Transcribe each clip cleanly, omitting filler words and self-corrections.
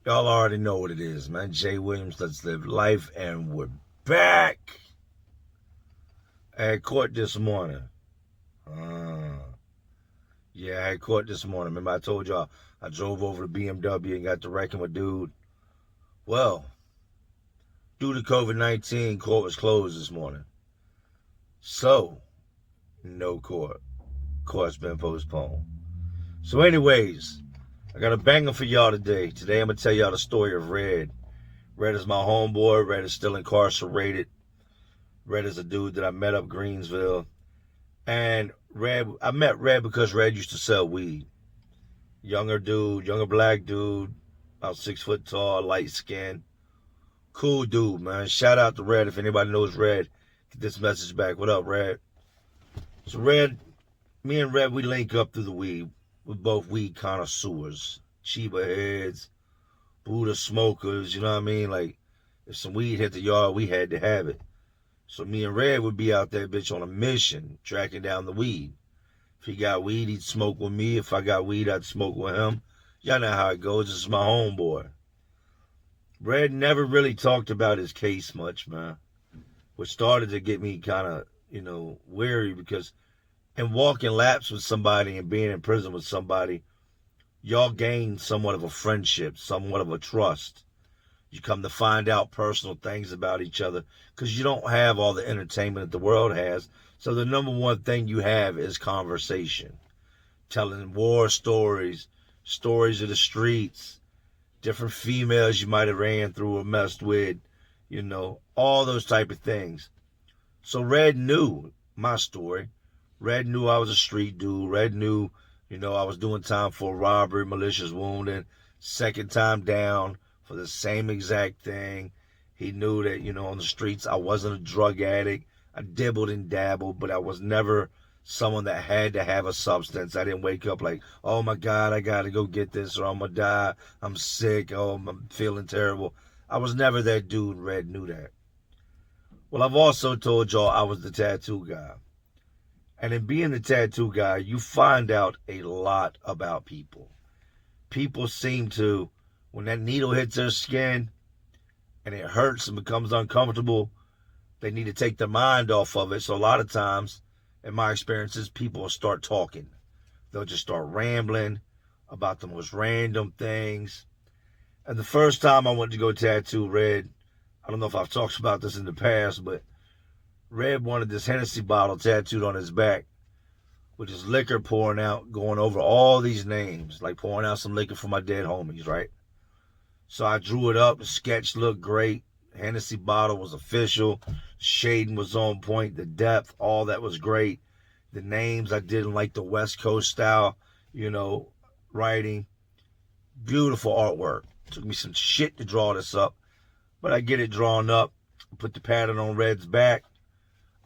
Y'all already know what it is, man. Jay Williams, Let's Live Life, and we're back. I had court this morning. Yeah, I had court this morning. Remember I told y'all I drove over to BMW and got to wrecking with dude? Well, due to COVID-19, court was closed this morning. So, no court. Court's been postponed. So anyways, I got a banger for y'all today. Today I'm going to tell y'all the story of Red. Red is my homeboy. Red is still incarcerated. Red is a dude that I met up Greensville. And I met Red because Red used to sell weed. Younger black dude, about 6 foot tall, light skin. Cool dude, man. Shout out to Red. If anybody knows Red, get this message back. What up, Red? So Red, me and Red, we link up through the weed. We're both weed connoisseurs. Chiba heads, Buddha smokers, you know what I mean? Like, if some weed hit the yard, we had to have it. So me and Red would be out there, bitch, on a mission, tracking down the weed. If he got weed, he'd smoke with me. If I got weed, I'd smoke with him. Y'all know how it goes. This is my homeboy. Red never really talked about his case much, man. Which started to get me kind of, weary, because in walking laps with somebody and being in prison with somebody, y'all gain somewhat of a friendship, somewhat of a trust. You come to find out personal things about each other because you don't have all the entertainment that the world has. So the number one thing you have is conversation. Telling war stories, stories of the streets, different females you might have ran through or messed with, all those type of things. So Red knew my story. Red knew I was a street dude. Red knew, I was doing time for robbery, malicious wounding, second time down for the same exact thing. He knew that, on the streets, I wasn't a drug addict. I dibbled and dabbled, but I was never someone that had to have a substance. I didn't wake up like, oh my God, I got to go get this, or I'm going to die. I'm sick. Oh, I'm feeling terrible. I was never that dude. Red knew that. Well, I've also told y'all I was the tattoo guy. And in being the tattoo guy, you find out a lot about people. People seem to, when that needle hits their skin and it hurts and becomes uncomfortable, they need to take their mind off of it. So a lot of times, in my experiences, people will start talking. They'll just start rambling about the most random things. And the first time I went to go tattoo Red, I don't know if I've talked about this in the past, but Red wanted this Hennessy bottle tattooed on his back with his liquor pouring out, going over all these names, like pouring out some liquor for my dead homies, right? So I drew it up. The sketch looked great. Hennessy bottle was official. Shading was on point. The depth, all that was great. The names I did in like the West Coast style, writing. Beautiful artwork. Took me some shit to draw this up, but I get it drawn up. Put the pattern on Red's back.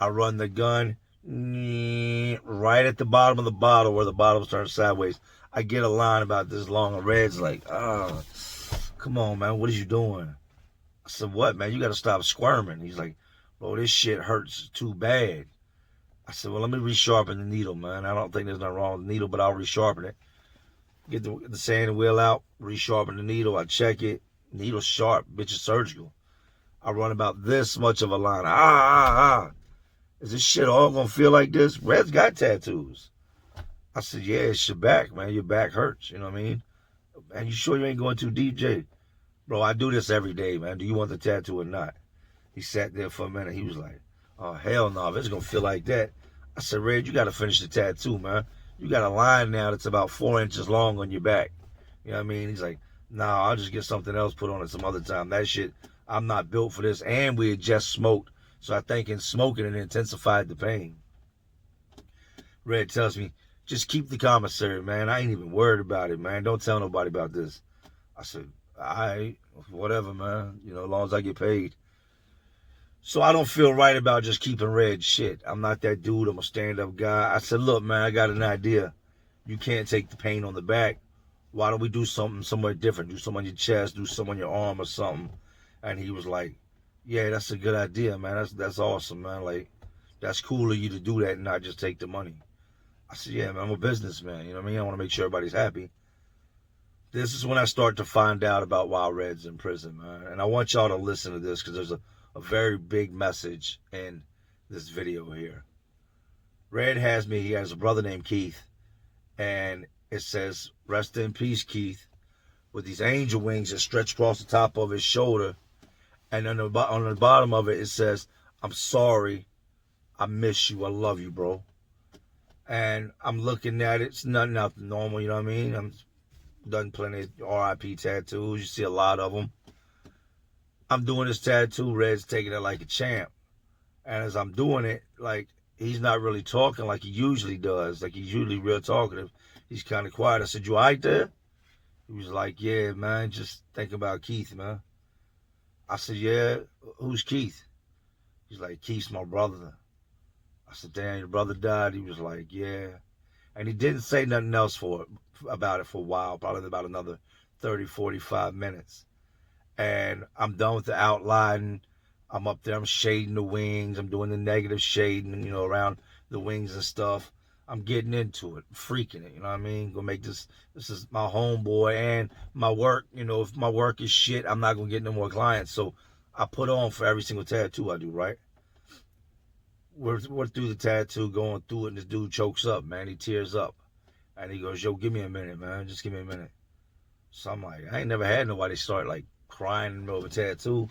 I run the gun right at the bottom of the bottle where the bottle turns sideways. I get a line about this long, and Red's like, come on, man, what are you doing? I said, what, man? You got to stop squirming. He's like, bro, this shit hurts too bad. I said, well, let me resharpen the needle, man. I don't think there's nothing wrong with the needle, but I'll resharpen it. Get the sanding wheel out, resharpen the needle. I check it. Needle sharp, bitch, is surgical. I run about this much of a line. Is this shit all gonna feel like this? Red's got tattoos. I said, yeah, it's your back, man. Your back hurts, you know what I mean? And you sure you ain't going too deep, Jay? Bro, I do this every day, man. Do you want the tattoo or not? He sat there for a minute. He was like, oh, hell no. If it's going to feel like that. I said, Red, you got to finish the tattoo, man. You got a line now that's about 4 inches long on your back. You know what I mean? He's like, nah, I'll just get something else put on it some other time. That shit, I'm not built for this. And we had just smoked. So I think in smoking it intensified the pain. Red tells me, just keep the commissary, man. I ain't even worried about it, man. Don't tell nobody about this. I said, all right, whatever, man. As long as I get paid. So I don't feel right about just keeping Red shit. I'm not that dude. I'm a stand-up guy. I said, look, man, I got an idea. You can't take the pain on the back. Why don't we do something somewhere different? Do something on your chest, do something on your arm or something. And he was like, yeah, that's a good idea, man. That's awesome, man. Like, that's cool of you to do that and not just take the money. I said, yeah, man, I'm a businessman. You know what I mean? I want to make sure everybody's happy. This is when I start to find out about why Red's in prison, man. And I want y'all to listen to this because there's a very big message in this video here. Red he has a brother named Keith, and it says, "Rest in peace, Keith," with these angel wings that stretch across the top of his shoulder. And on the bottom of it, it says, "I'm sorry. I miss you. I love you, bro." And I'm looking at it. It's nothing out normal, you know what I mean? I'm done plenty of RIP tattoos. You see a lot of them. I'm doing this tattoo. Red's taking it like a champ. And as I'm doing it, like, he's not really talking like he usually does. Like, he's usually real talkative. He's kind of quiet. I said, "You all right there?" He was like, "Yeah, man, just thinking about Keith, man." I said, "Yeah, who's Keith?" He's like, "Keith's my brother." I said, "Damn, your brother died?" He was like, "Yeah." And he didn't say nothing else about it for a while, probably about another 30, 45 minutes. And I'm done with the outline. I'm up there, I'm shading the wings. I'm doing the negative shading, you know, around the wings and stuff. I'm getting into it, freaking it, you know what I mean? Gonna make this is my homeboy and my work. You know, if my work is shit, I'm not gonna get no more clients. So I put on for every single tattoo I do, right? We're through the tattoo, going through it, and this dude chokes up, man. He tears up. And he goes, "Yo, give me a minute, man. Just give me a minute." So I'm like, I ain't never had nobody start like crying in the middle of a tattoo.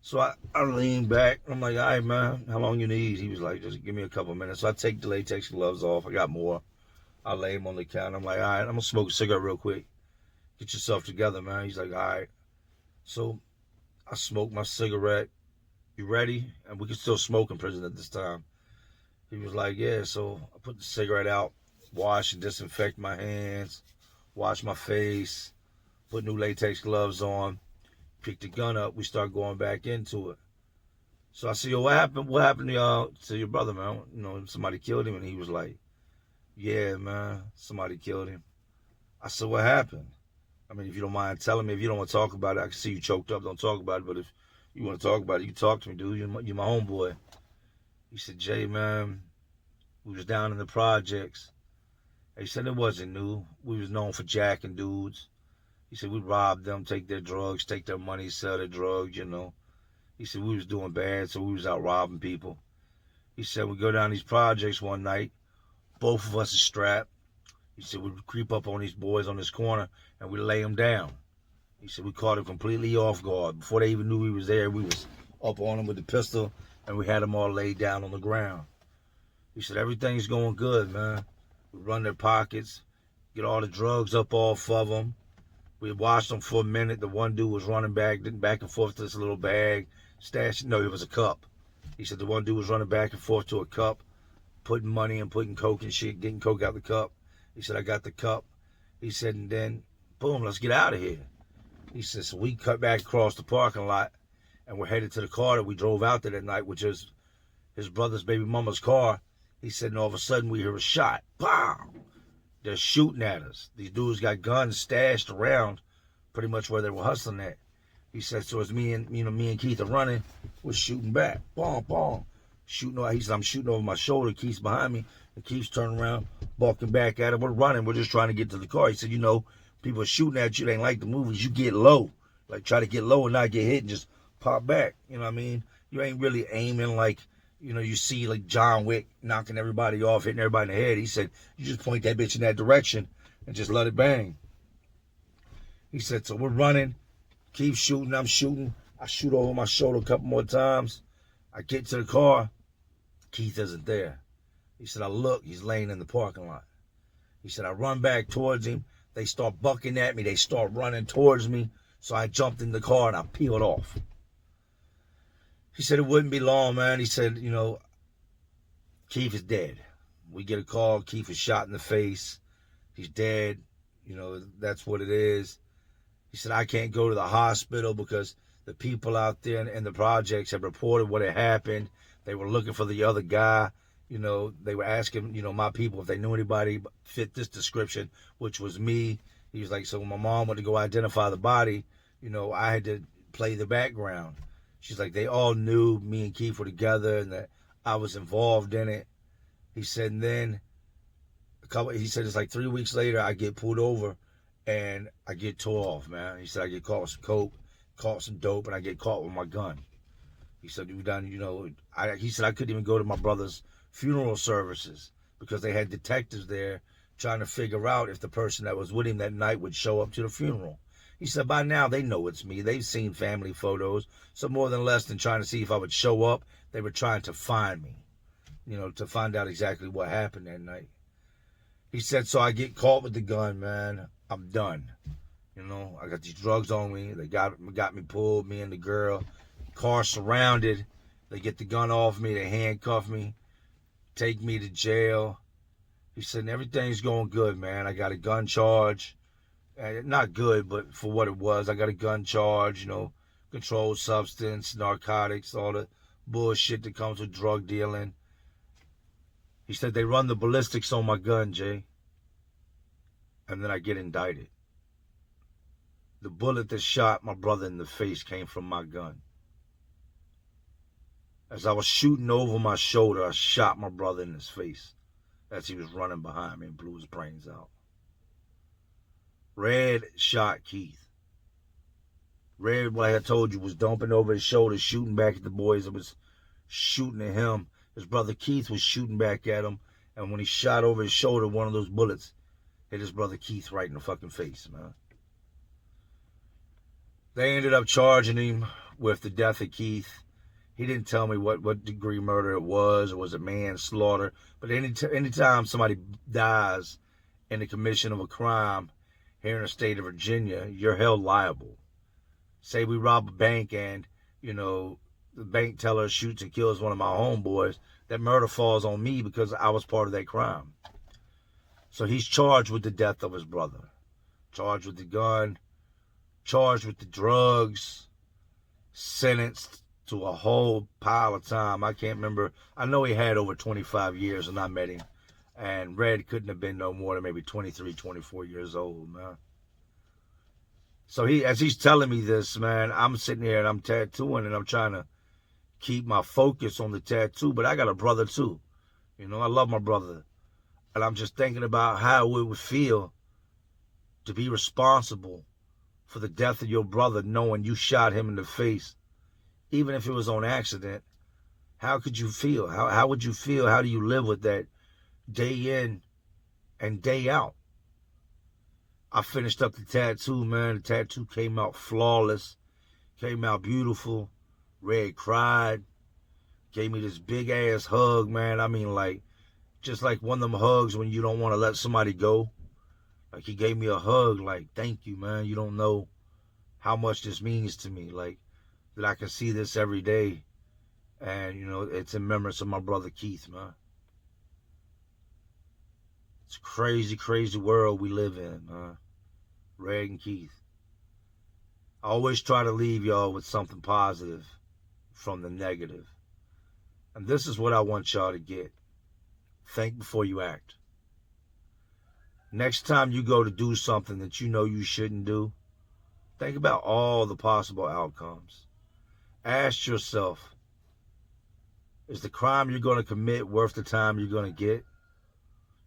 So I lean back. I'm like, "All right, man, how long you need?" He was like, "Just give me a couple minutes." So I take the latex gloves off. I got more. I lay him on the counter. I'm like, "All right, I'm going to smoke a cigarette real quick. Get yourself together, man." He's like, "All right." So I smoke my cigarette. "You ready?" And we could still smoke in prison at this time. He was like, "Yeah." So I put the cigarette out, wash and disinfect my hands, wash my face, put new latex gloves on, pick the gun up. We start going back into it. So I said, "Yo, what happened? What happened to your brother, man? You know, somebody killed him." And he was like, "Yeah, man, somebody killed him." I said, "What happened?" I mean, if you don't mind telling me. If you don't want to talk about it, I can see you choked up. Don't talk about it. But if you want to talk about it, you can talk to me, dude. You're my homeboy. He said, "Jay, man, we was down in the projects." He said it wasn't new. We was known for jacking dudes. He said we robbed them, take their drugs, take their money, sell their drugs, you know. He said we was doing bad, so we was out robbing people. He said we go down these projects one night. Both of us are strapped. He said we creep up on these boys on this corner and we lay them down. He said we caught them completely off guard. Before they even knew we was there, we was up on them with the pistol and we had them all laid down on the ground. He said everything's going good, man. We run their pockets, get all the drugs up off of them. We watched them for a minute. The one dude was running back and forth to this little bag, stashing. No, it was a cup. He said the one dude was running back and forth to a cup, putting money and putting coke and shit, getting coke out the cup. He said, "I got the cup." He said, and then, boom, let's get out of here. He said, so we cut back across the parking lot and we're headed to the car that we drove out there that night, which is his brother's baby mama's car. He said, and all of a sudden we hear a shot. Pow! They're shooting at us. These dudes got guns stashed around pretty much where they were hustling at. He said, so as me and Keith are running, we're shooting back. Boom, boom. Shooting. He said, I'm shooting over my shoulder. Keith's behind me. And Keith's turning around, barking back at him. We're running. We're just trying to get to the car. He said, you know, people are shooting at you. They ain't like the movies. You get low. Like, try to get low and not get hit and just pop back. You know what I mean? You ain't really aiming like, you know, you see like John Wick knocking everybody off, hitting everybody in the head. He said, you just point that bitch in that direction and just let it bang. He said, so we're running. Keep shooting. I'm shooting. I shoot over my shoulder a couple more times. I get to the car. Keith isn't there. He said, I look. He's laying in the parking lot. He said, I run back towards him. They start bucking at me. They start running towards me. So I jumped in the car and I peeled off. He said it wouldn't be long, man. He said, you know, Keith is dead. We get a call. Keith is shot in the face. He's dead. You know, that's what it is. He said, I can't go to the hospital because the people out there in the projects have reported what had happened. They were looking for the other guy. You know, they were asking, you know, my people if they knew anybody fit this description, which was me. He was like, so when my mom went to go identify the body, you know, I had to play the background. She's like, they all knew me and Keith were together and that I was involved in it. He said, and then he said it's like 3 weeks later, I get pulled over and I get tore off, man. He said I get caught with some coke, caught some dope, and I get caught with my gun. He said, he said I couldn't even go to my brother's funeral services because they had detectives there trying to figure out if the person that was with him that night would show up to the funeral. He said, by now they know it's me. They've seen family photos. So more than less than trying to see if I would show up, they were trying to find me, to find out exactly what happened that night. He said, so I get caught with the gun, man. I'm done. I got these drugs on me. They got me pulled, me and the girl. Car surrounded. They get the gun off me. They handcuff me. Take me to jail. He said, everything's going good, man. I got a gun charge. Not good, but for what it was, I got a gun charge, controlled substance, narcotics, all the bullshit that comes with drug dealing. He said, they run the ballistics on my gun, Jay. And then I get indicted. The bullet that shot my brother in the face came from my gun. As I was shooting over my shoulder, I shot my brother in his face as he was running behind me and blew his brains out. Red shot Keith. Red, what I had told you, was dumping over his shoulder, shooting back at the boys that was shooting at him. His brother Keith was shooting back at him, and when he shot over his shoulder, one of those bullets hit his brother Keith right in the fucking face, man. They ended up charging him with the death of Keith. He didn't tell me what degree murder it was, or was it manslaughter. But anytime somebody dies in the commission of a crime here in the state of Virginia, you're held liable. Say we rob a bank and, the bank teller shoots and kills one of my homeboys, that murder falls on me because I was part of that crime. So he's charged with the death of his brother. Charged with the gun, charged with the drugs, sentenced to a whole pile of time. I can't remember. I know he had over 25 years when I met him. And Red couldn't have been no more than maybe 23, 24 years old, man. So as he's telling me this, man, I'm sitting here and I'm tattooing and I'm trying to keep my focus on the tattoo. But I got a brother too. I love my brother. And I'm just thinking about how it would feel to be responsible for the death of your brother, knowing you shot him in the face. Even if it was on accident, how could you feel? How would you feel? How do you live with that day in and day out? I finished up the tattoo, man. The tattoo came out flawless. Came out beautiful. Red cried. Gave me this big ass hug, man. I mean, just like one of them hugs when you don't want to let somebody go. Like, he gave me a hug, like, thank you, man. You don't know how much this means to me. Like, that I can see this every day. And, it's in remembrance of my brother Keith, man. It's a crazy, crazy world we live in, man. Red and Keith. I always try to leave y'all with something positive from the negative. And this is what I want y'all to get. Think before you act. Next time you go to do something that you know you shouldn't do, think about all the possible outcomes. Ask yourself, is the crime you're going to commit worth the time you're going to get?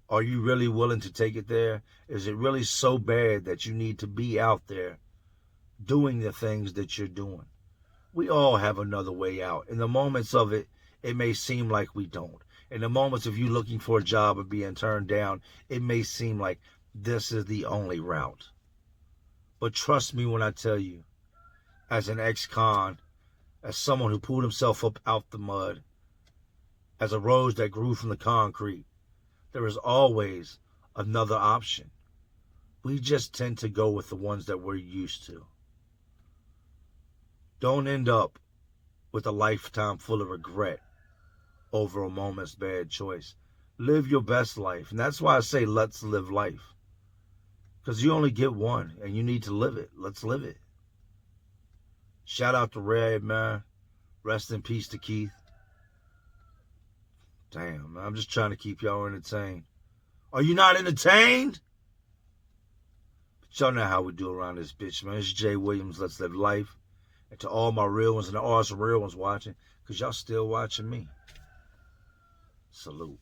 Are you really willing to take it there? Is it really so bad that you need to be out there doing the things that you're doing? We all have another way out. In the moments of it, it may seem like we don't. In the moments of you looking for a job and being turned down, it may seem like this is the only route. But trust me when I tell you, as an ex-con, as someone who pulled himself up out the mud, as a rose that grew from the concrete, there is always another option. We just tend to go with the ones that we're used to. Don't end up with a lifetime full of regret over a moment's bad choice. Live your best life. And that's why I say let's live life. Because you only get one and you need to live it. Let's live it. Shout out to Red, man. Rest in peace to Keith. Damn, man. I'm just trying to keep y'all entertained. Are you not entertained? But y'all know how we do around this bitch, man. It's Jay Williams. Let's live life. And to all my real ones, and there are some real ones watching, because y'all still watching me. Salute.